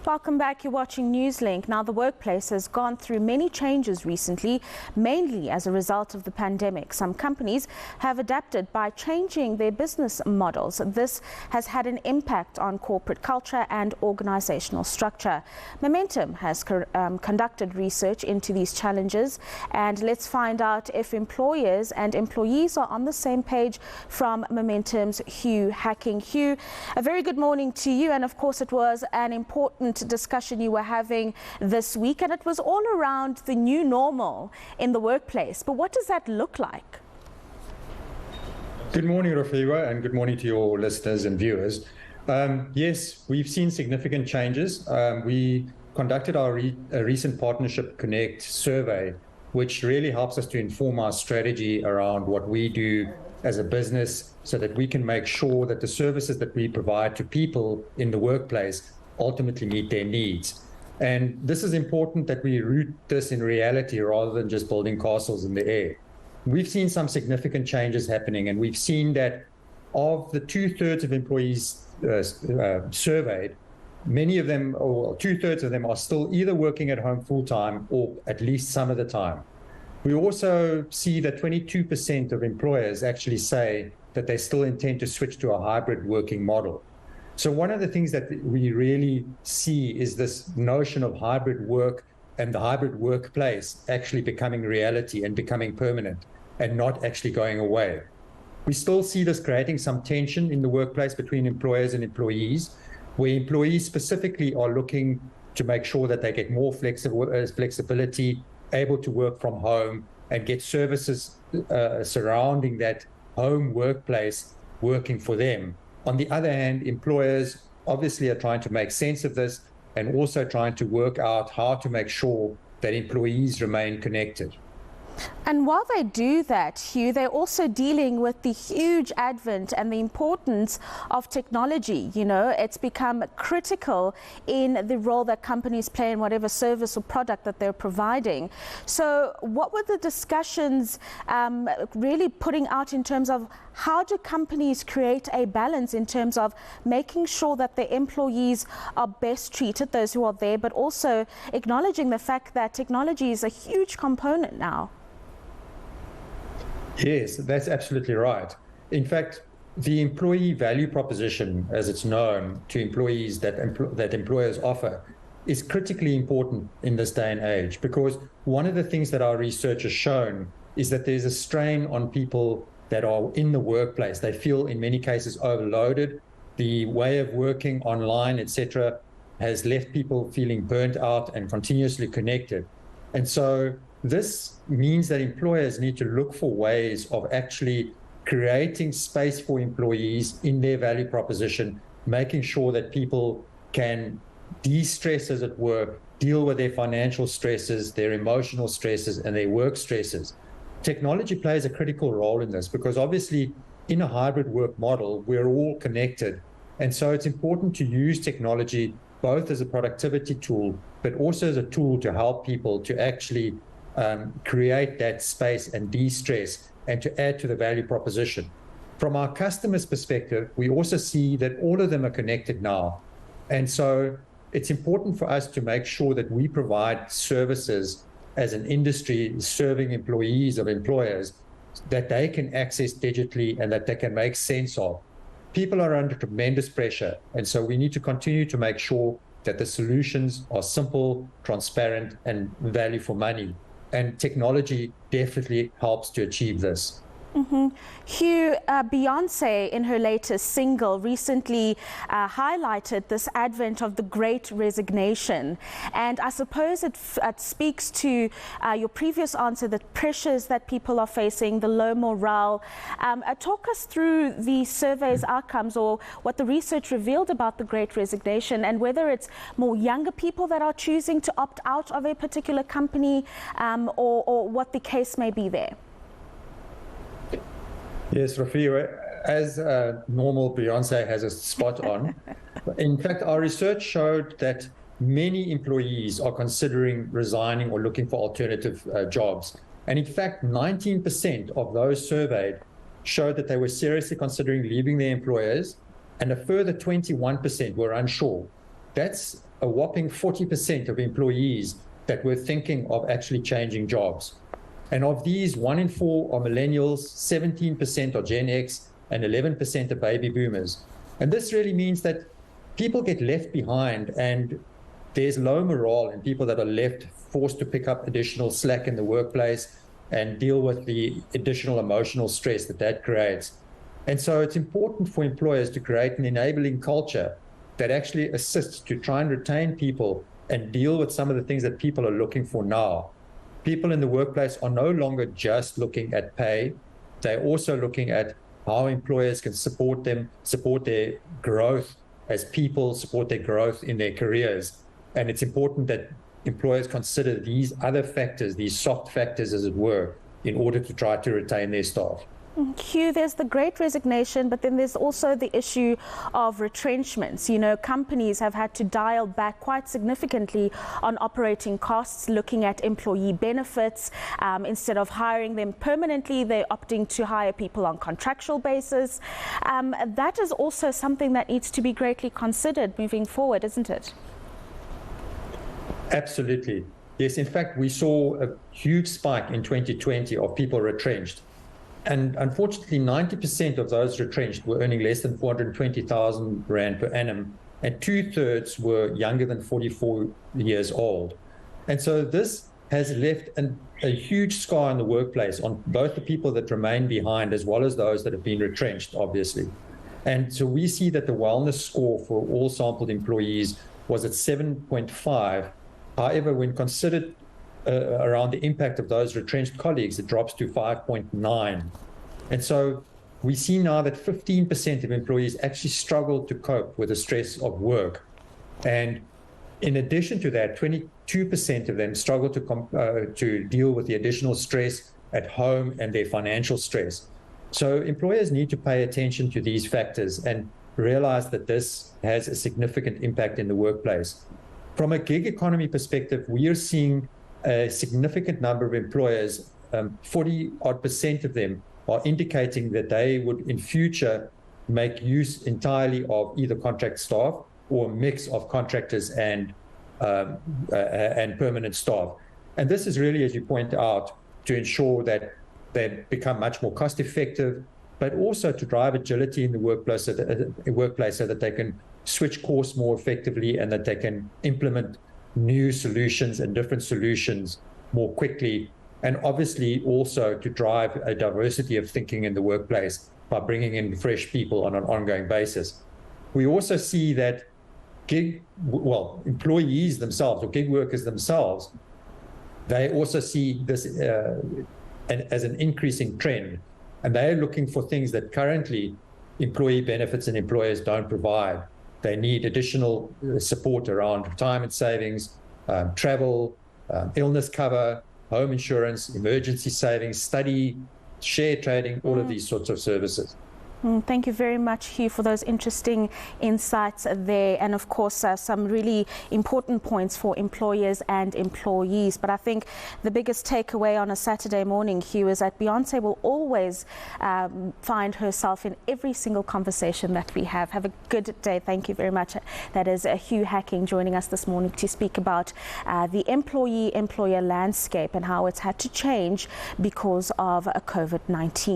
Welcome back. You're watching Newslink. Now, the workplace has gone through many changes recently, mainly as a result of the pandemic. Some companies have adapted by changing their business models. This has had an impact on corporate culture and organizational structure. Momentum has conducted research into these challenges, and let's find out if employers and employees are on the same page from Momentum's Hugh Hacking. Hugh, a very good morning to you, and of course it was an important discussion you were having this week, and it was all around the new normal in the workplace. But what does that look like? Good morning, Rafiwa, and good morning to your listeners and viewers. Yes, we've seen significant changes. We conducted our recent Partnership Connect survey, which really helps us to inform our strategy around what we do as a business so that we can make sure that the services that we provide to people in the workplace ultimately meet their needs. And this is important that we root this in reality rather than just building castles in the air. We've seen some significant changes happening, and we've seen that of the 2/3 of employees surveyed, many of them, or 2/3 of them, are still either working at home full-time or at least some of the time. We also see that 22% of employers actually say that they still intend to switch to a hybrid working model. So one of the things that we really see is this notion of hybrid work and the hybrid workplace actually becoming reality and becoming permanent and not actually going away. We still see this creating some tension in the workplace between employers and employees, where employees specifically are looking to make sure that they get more flexibility, able to work from home and get services surrounding that home workplace working for them. On the other hand, employers obviously are trying to make sense of this and also trying to work out how to make sure that employees remain connected. And while they do that, Hugh, they're also dealing with the huge advent and the importance of technology. You know, it's become critical in the role that companies play in whatever service or product that they're providing. So what were the discussions really putting out in terms of how do companies create a balance in terms of making sure that their employees are best treated, those who are there, but also acknowledging the fact that technology is a huge component now? Yes, that's absolutely right. In fact, the employee value proposition, as it's known to employees that employers offer, is critically important in this day and age, because one of the things that our research has shown is that there's a strain on people that are in the workplace. They feel in many cases overloaded. The way of working online, etc., has left people feeling burnt out and continuously connected. And so this means that employers need to look for ways of actually creating space for employees in their value proposition, making sure that people can de-stress, as it were, deal with their financial stresses, their emotional stresses, and their work stresses. Technology plays a critical role in this because obviously in a hybrid work model, we're all connected. And so it's important to use technology both as a productivity tool, but also as a tool to help people to actually create that space and de-stress and to add to the value proposition. From our customers' perspective, we also see that all of them are connected now. And so it's important for us to make sure that we provide services as an industry serving employees of employers that they can access digitally and that they can make sense of. People are under tremendous pressure, and so we need to continue to make sure that the solutions are simple, transparent, and value for money. And technology definitely helps to achieve this. Mm-hmm. Hugh, Beyonce in her latest single recently highlighted this advent of the Great Resignation, and I suppose it speaks to your previous answer, the pressures that people are facing, the low morale. Talk us through the survey's outcomes or what the research revealed about the Great Resignation, and whether it's more younger people that are choosing to opt out of a particular company or what the case may be there. Yes, Rafiwa, as normal, Beyonce has a spot on. In fact, our research showed that many employees are considering resigning or looking for alternative jobs. And in fact, 19% of those surveyed showed that they were seriously considering leaving their employers, and a further 21% were unsure. That's a whopping 40% of employees that were thinking of actually changing jobs. And of these, 1 in 4 are millennials, 17% are Gen X, and 11% are baby boomers. And this really means that people get left behind, and there's low morale in people that are left forced to pick up additional slack in the workplace and deal with the additional emotional stress that creates. And so it's important for employers to create an enabling culture that actually assists to try and retain people and deal with some of the things that people are looking for now. People in the workplace are no longer just looking at pay. They're also looking at how employers can support them, support their growth as people, support their growth in their careers. And it's important that employers consider these other factors, these soft factors, as it were, in order to try to retain their staff. Hugh, there's the great resignation, but then there's also the issue of retrenchments. You know, companies have had to dial back quite significantly on operating costs, looking at employee benefits. Instead of hiring them permanently, they're opting to hire people on contractual basis. That is also something that needs to be greatly considered moving forward, isn't it? Absolutely. Yes, in fact, we saw a huge spike in 2020 of people retrenched. And unfortunately, 90% of those retrenched were earning less than 420,000 Rand per annum, and 2/3 were younger than 44 years old. And so this has left a huge scar in the workplace on both the people that remain behind as well as those that have been retrenched, obviously. And so we see that the wellness score for all sampled employees was at 7.5. However, when considered around the impact of those retrenched colleagues, it drops to 5.9. And so we see now that 15% of employees actually struggle to cope with the stress of work. And in addition to that, 22% of them struggle to deal with the additional stress at home and their financial stress. So employers need to pay attention to these factors and realize that this has a significant impact in the workplace. From a gig economy perspective, we are seeing a significant number of employers, 40% of them, are indicating that they would in future make use entirely of either contract staff or a mix of contractors and permanent staff. And this is really, as you point out, to ensure that they become much more cost effective, but also to drive agility in the workplace so that they can switch course more effectively and that they can implement new solutions and different solutions more quickly, and obviously also to drive a diversity of thinking in the workplace by bringing in fresh people on an ongoing basis. We also see that employees themselves or gig workers themselves, they also see this as an increasing trend, and they're looking for things that currently employee benefits and employers don't provide. They need additional support around retirement savings, travel, illness cover, home insurance, emergency savings, study, share trading, all of these sorts of services. Thank you very much, Hugh, for those interesting insights there, and of course some really important points for employers and employees. But I think the biggest takeaway on a Saturday morning, Hugh, is that Beyonce will always find herself in every single conversation that we have. Have a good day. Thank you very much. That is Hugh Hacking joining us this morning to speak about the employee-employer landscape and how it's had to change because of COVID-19.